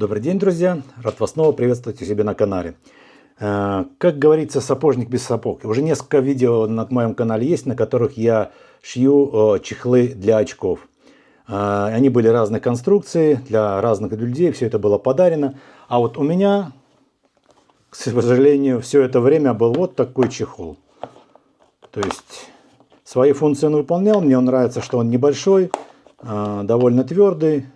Добрый день, друзья! Рад вас снова приветствовать у себя на канале. Как говорится, сапожник без сапог. Уже несколько видео на моем канале есть, на которых я шью чехлы для очков. Они были разной конструкции, для разных людей, все это было подарено. А вот у меня, к сожалению, все это время был вот такой чехол. То есть свои функции он выполнял, мне он нравится, что он небольшой, довольно твердый.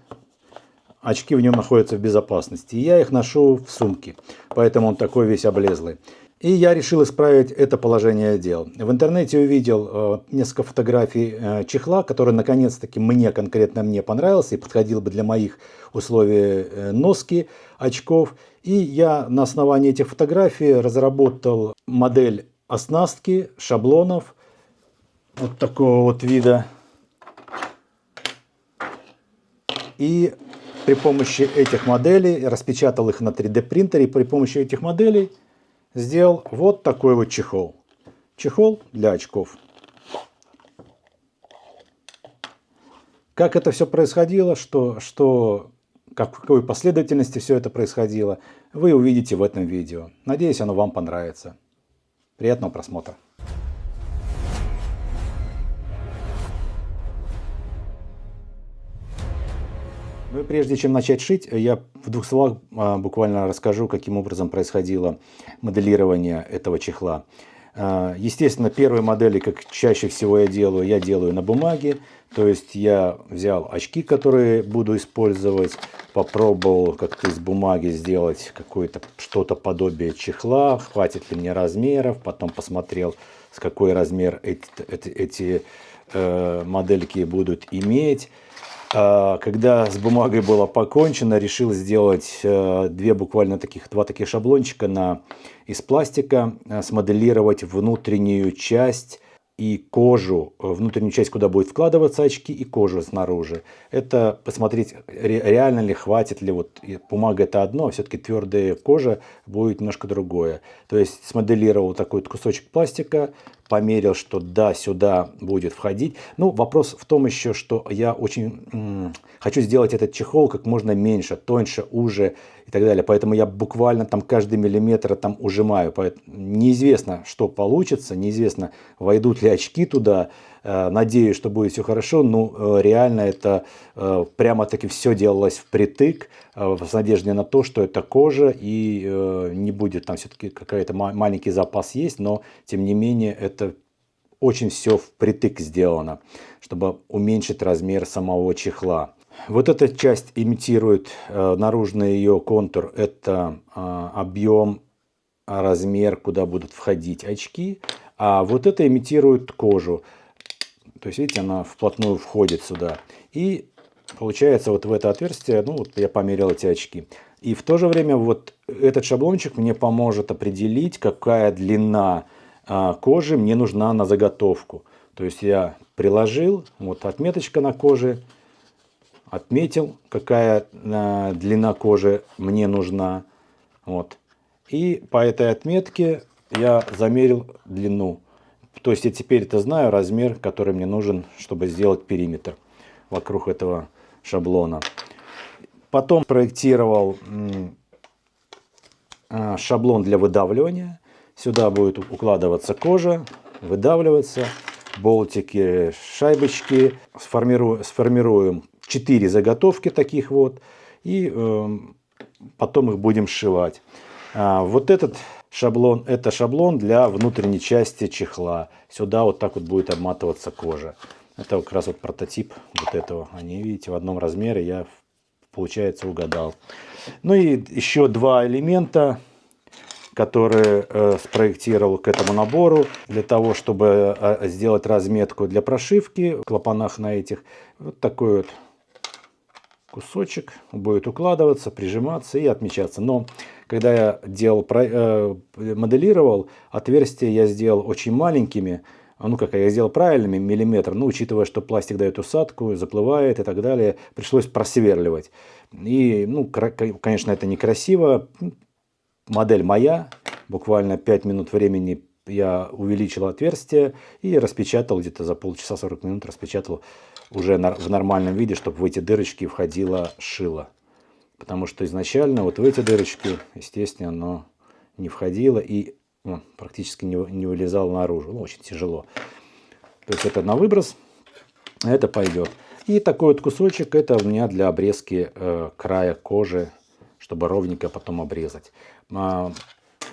Очки в нем находятся в безопасности. И я их ношу в сумке. Поэтому он такой весь облезлый. И я решил исправить это положение дел. В интернете увидел несколько фотографий чехла, который наконец-таки конкретно мне понравился и подходил бы для моих условий носки очков. И я на основании этих фотографий разработал модель оснастки, шаблонов вот такого вот вида. И при помощи этих моделей распечатал их на 3D принтере. И при помощи этих моделей сделал вот такой вот чехол. Чехол для очков. Как это все происходило, в какой последовательности все это происходило, вы увидите в этом видео. Надеюсь, оно вам понравится. Приятного просмотра. Ну и прежде чем начать шить, я в двух словах буквально расскажу, каким образом происходило моделирование этого чехла. Естественно, первые модели, как чаще всего я делаю на бумаге. То есть я взял очки, которые буду использовать, попробовал как-то из бумаги сделать что-то подобие чехла, хватит ли мне размеров, потом посмотрел, с какой размер эти модельки будут иметь. Когда с бумагой было покончено, решил сделать два таких шаблончика из пластика, смоделировать внутреннюю часть и кожу, внутреннюю часть, куда будет вкладываться очки, и кожу снаружи. Это посмотреть, реально ли, хватит ли, бумага это одно, а все-таки твердая кожа будет немножко другое. То есть смоделировал такой кусочек пластика, померил, что да, сюда будет входить. Ну, вопрос в том еще, что я очень хочу сделать этот чехол как можно меньше, тоньше, уже и так далее. Поэтому я буквально там каждый миллиметр там ужимаю. Поэтому неизвестно, что получится, неизвестно, войдут ли очки туда. Надеюсь, что будет все хорошо. Но реально это прямо-таки все делалось впритык, с надеждой на то, что это кожа и не будет там все-таки какой-то маленький запас есть, но тем не менее это очень все впритык сделано, чтобы уменьшить размер самого чехла. Вот эта часть имитирует наружный ее контур, это объем, размер, куда будут входить очки, а вот это имитирует кожу. То есть, видите, она вплотную входит сюда. И получается вот в это отверстие, я померил эти очки. И в то же время вот этот шаблончик мне поможет определить, какая длина кожи мне нужна на заготовку. То есть я приложил, вот отметочка на коже, отметил, какая длина кожи мне нужна. Вот. И по этой отметке я замерил длину. То есть я теперь знаю размер, который мне нужен, чтобы сделать периметр вокруг этого шаблона. Потом проектировал шаблон для выдавливания. Сюда будет укладываться кожа, выдавливаться, болтики, шайбочки. Сформируем 4 заготовки таких вот. И потом их будем сшивать. Вот этот шаблон, это шаблон для внутренней части чехла. Сюда вот так вот будет обматываться кожа. Это как раз вот прототип вот этого. Они, видите, в одном размере я, получается, угадал. Ну и еще 2 элемента, которые спроектировал к этому набору. Для того, чтобы сделать разметку для прошивки в клапанах на этих. Вот такой вот кусочек будет укладываться, прижиматься и отмечаться. Но когда я моделировал, отверстия я сделал очень маленькими. Я сделал правильными, миллиметр, но учитывая, что пластик дает усадку, заплывает и так далее, пришлось просверливать. И, конечно, это некрасиво. Модель моя, буквально 5 минут времени я увеличил отверстие и распечатал где-то за полчаса 40 минут, распечатал уже в нормальном виде, чтобы в эти дырочки входило шило. потому что изначально вот в эти дырочки, естественно, оно не входило и практически не вылезало наружу. Ну, очень тяжело. То есть это на выброс, а это пойдет. И такой вот кусочек, это у меня для обрезки края кожи, чтобы ровненько потом обрезать.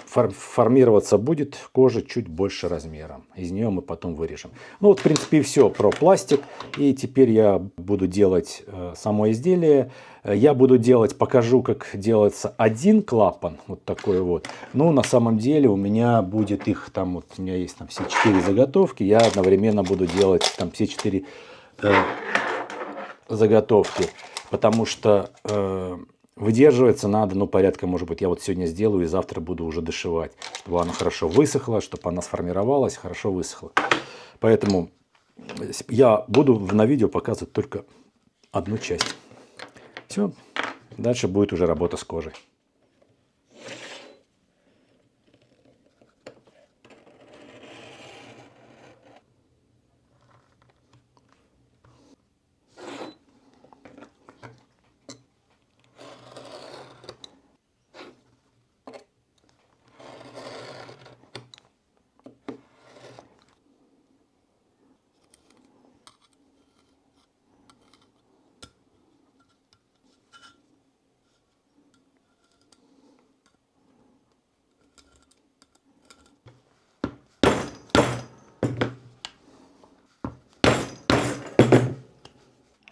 Формироваться будет кожа чуть больше размером. Из нее мы потом вырежем. Ну вот, в принципе, и все про пластик. И теперь я буду делать само изделие. Я буду делать, покажу, как делается один клапан. Вот такой вот. Ну, на самом деле у меня будет их там, вот у меня есть там все 4 заготовки. Я одновременно буду делать там все 4 заготовки. Потому что выдерживается надо, ну, порядка, может быть, я вот сегодня сделаю и завтра буду уже дошивать, чтобы она хорошо высохла, чтобы она сформировалась, хорошо высохла. Поэтому я буду на видео показывать только одну часть. Все, дальше будет уже работа с кожей.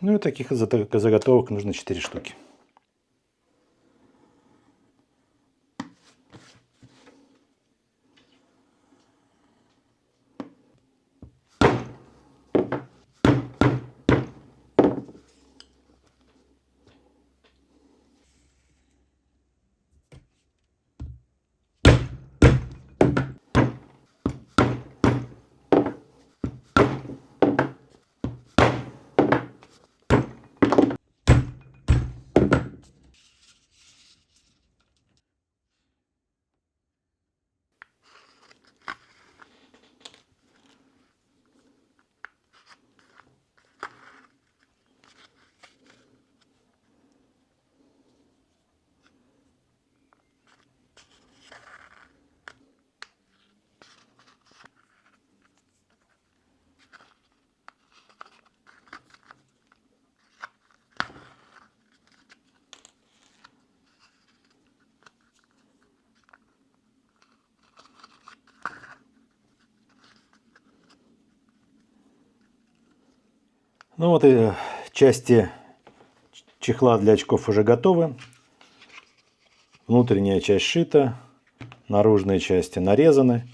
Ну и таких заготовок нужно 4 штуки. Ну вот и части чехла для очков уже готовы. Внутренняя часть сшита, наружные части нарезаны.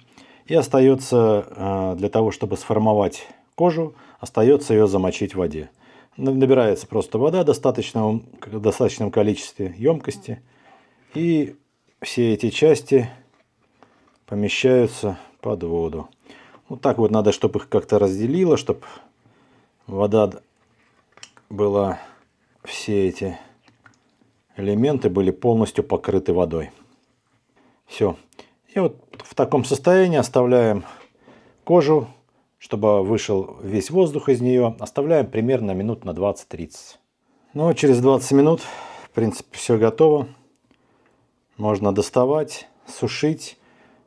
И остается, для того, чтобы сформовать кожу, остается ее замочить в воде. Набирается просто вода в достаточном количестве емкости. И все эти части помещаются под воду. Вот так вот надо, чтобы их как-то разделило, чтобы вода была, все эти элементы были полностью покрыты водой. Все. И вот в таком состоянии оставляем кожу, чтобы вышел весь воздух из нее. Оставляем примерно минут на 20-30. Ну, через 20 минут, в принципе, все готово. Можно доставать, сушить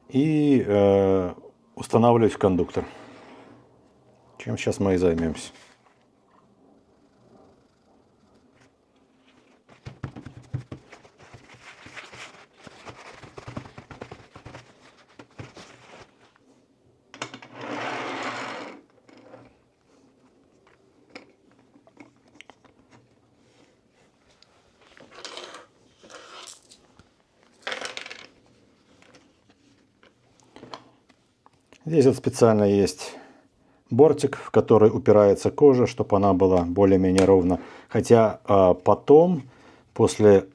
и устанавливать в кондуктор. Чем сейчас мы и займемся. Здесь вот специально есть бортик, в который упирается кожа, чтобы она была более-менее ровно. Хотя потом, после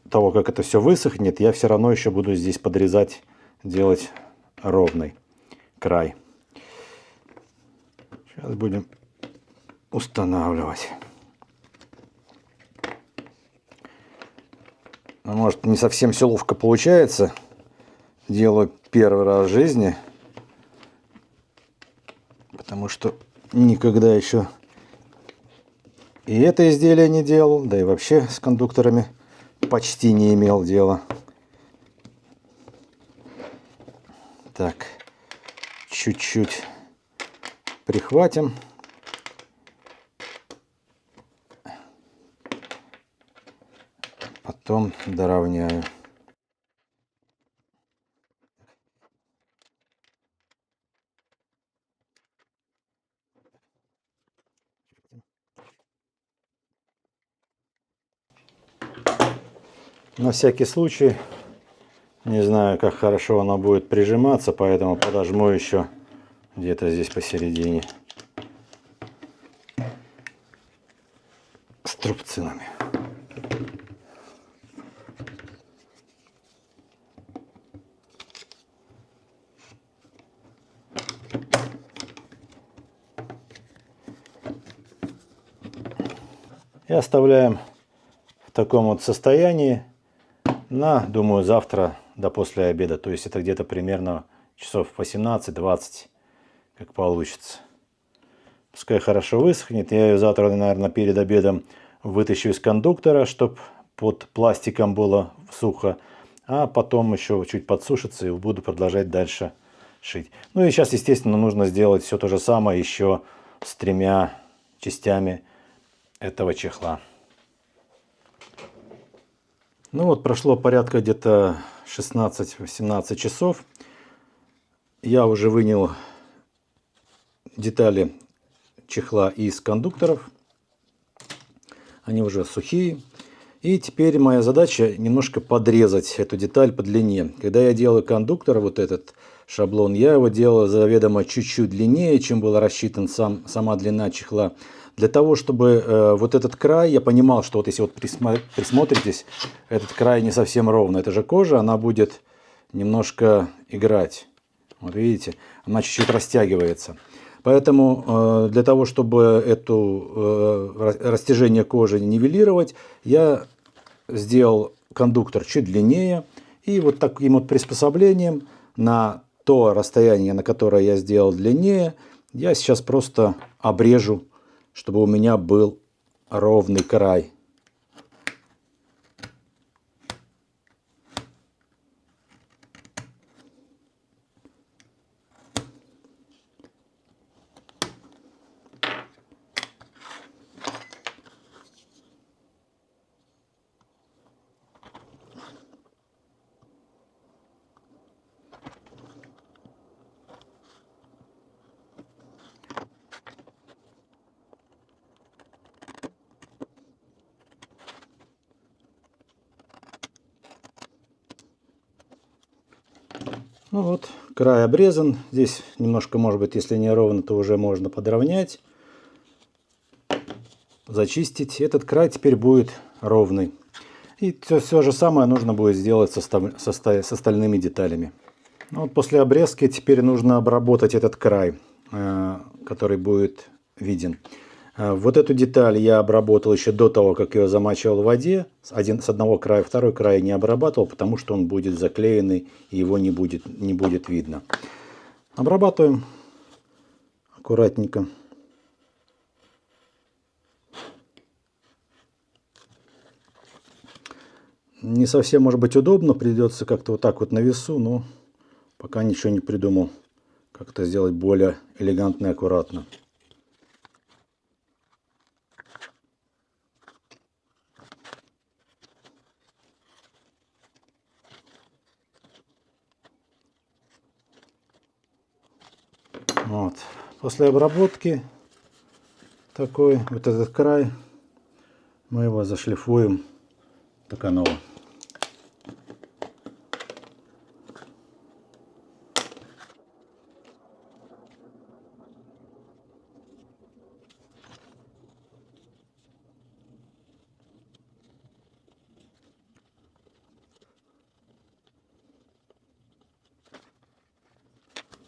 того, как это все высохнет, я все равно еще буду здесь подрезать, делать ровный край. Сейчас будем устанавливать. Может, не совсем все ловко получается. Делаю первый раз в жизни. Потому что никогда еще и это изделие не делал, да и вообще с кондукторами почти не имел дела. Так, чуть-чуть прихватим. Потом доравняю. На всякий случай, не знаю, как хорошо оно будет прижиматься, поэтому подожму еще где-то здесь посередине струбцинами. И оставляем в таком вот состоянии на, думаю, завтра до после обеда. То есть это где-то примерно часов 18-20, как получится. Пускай хорошо высохнет. Я ее завтра, наверное, перед обедом вытащу из кондуктора, чтобы под пластиком было сухо. А потом еще чуть подсушится и буду продолжать дальше шить. Ну и сейчас, естественно, нужно сделать все то же самое еще с 3 частями этого чехла. Ну вот прошло порядка где-то 16-18 часов. Я уже вынял детали чехла из кондукторов. Они уже сухие. И теперь моя задача немножко подрезать эту деталь по длине. Когда я делаю кондуктор, вот этот шаблон, я его делал заведомо чуть-чуть длиннее, чем была рассчитана сама длина чехла. Для того, чтобы вот этот край, я понимал, что вот если вот присмотритесь, этот край не совсем ровный. Это же кожа, она будет немножко играть. Вот видите, она чуть-чуть растягивается. Поэтому для того, чтобы это растяжение кожи нивелировать, я сделал кондуктор чуть длиннее. И вот таким вот приспособлением на то расстояние, на которое я сделал длиннее, я сейчас просто обрежу, чтобы у меня был ровный край. Ну вот, край обрезан. Здесь немножко, может быть, если не ровно, то уже можно подровнять, зачистить. Этот край теперь будет ровный. И все же самое нужно будет сделать с остальными деталями. Ну вот после обрезки теперь нужно обработать этот край, который будет виден. Вот эту деталь я обработал еще до того, как ее замачивал в воде. С одного края, второй край не обрабатывал, потому что он будет заклеенный и его не будет видно. Обрабатываем аккуратненько. Не совсем, может быть, удобно, придется как-то вот так вот на весу, но пока ничего не придумал, как это сделать более элегантно и аккуратно. Вот. После обработки такой вот этот край мы его зашлифуем до канала.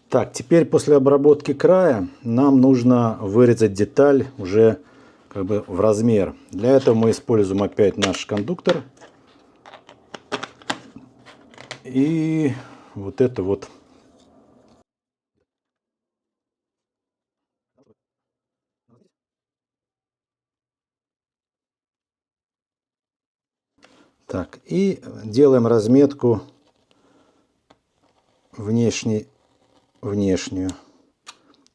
Так, теперь после обработки края нам нужно вырезать деталь уже как бы в размер. Для этого мы используем опять наш кондуктор. И вот это вот. Так, и делаем разметку внешнюю,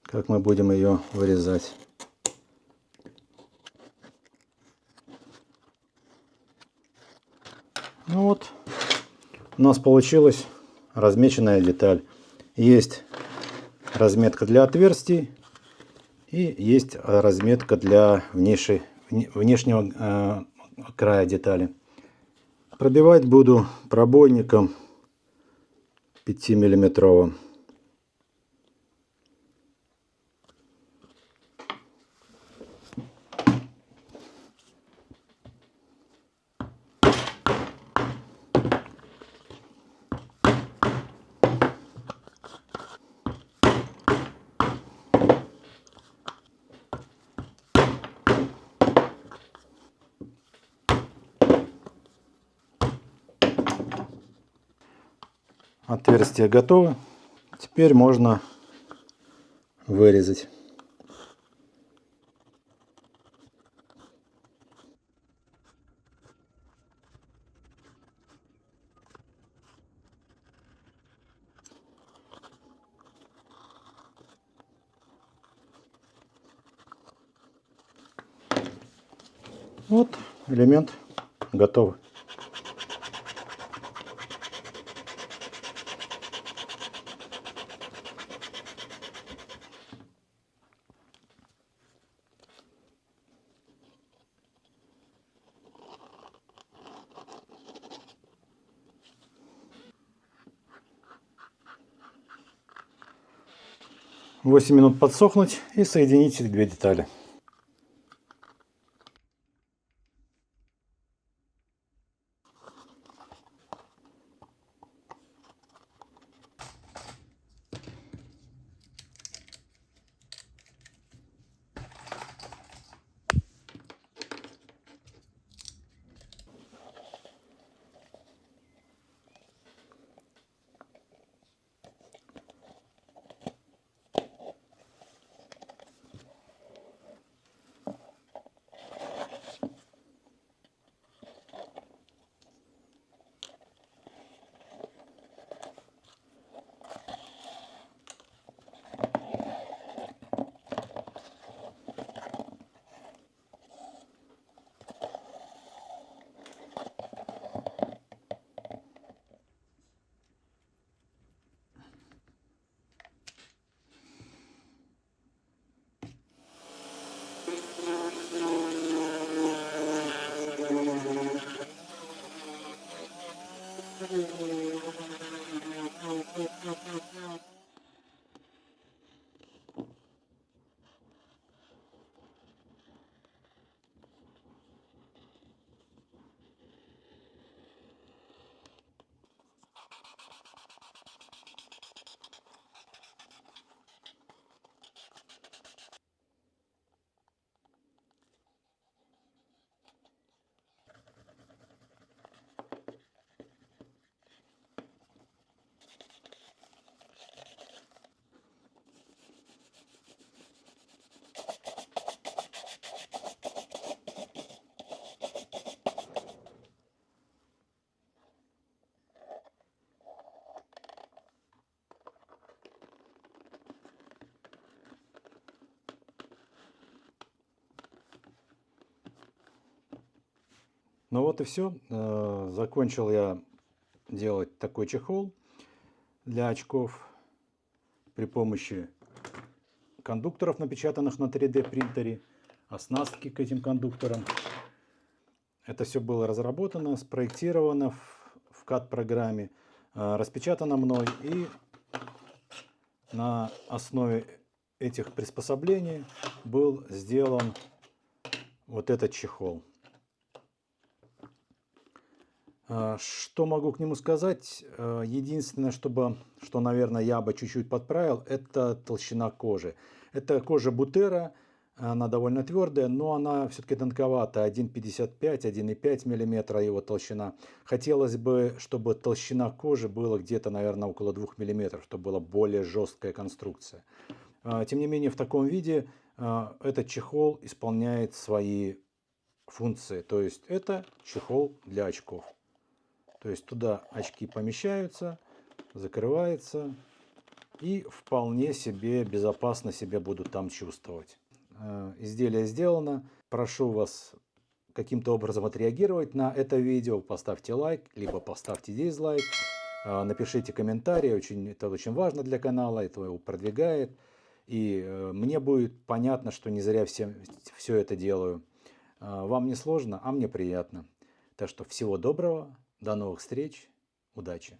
как мы будем ее вырезать. Ну вот, у нас получилась размеченная деталь. Есть разметка для отверстий и есть разметка для внешнего края детали. Пробивать буду пробойником 5-миллиметровым. Отверстие готово. Теперь можно вырезать. Вот элемент готов. Восемь минут подсохнуть и соединить две детали. Ну вот и все. Закончил я делать такой чехол для очков при помощи кондукторов, напечатанных на 3D принтере, оснастки к этим кондукторам. Это все было разработано, спроектировано в CAD-программе, распечатано мной, и на основе этих приспособлений был сделан вот этот чехол. Что могу к нему сказать? Единственное, что, наверное, я бы чуть-чуть подправил, это толщина кожи. Это кожа Бутера, она довольно твердая, но она все-таки тонковата, 1,55-1,5 мм его толщина. Хотелось бы, чтобы толщина кожи была где-то, наверное, около 2 мм, чтобы была более жесткая конструкция. Тем не менее, в таком виде этот чехол исполняет свои функции, то есть это чехол для очков. То есть туда очки помещаются, закрывается, и вполне себе безопасно себя будут там чувствовать. Изделие сделано. Прошу вас каким-то образом отреагировать на это видео. Поставьте лайк, либо поставьте дизлайк. Напишите комментарий, это очень важно для канала, это его продвигает. И мне будет понятно, что не зря все это делаю. Вам не сложно, а мне приятно. Так что всего доброго, до новых встреч, удачи!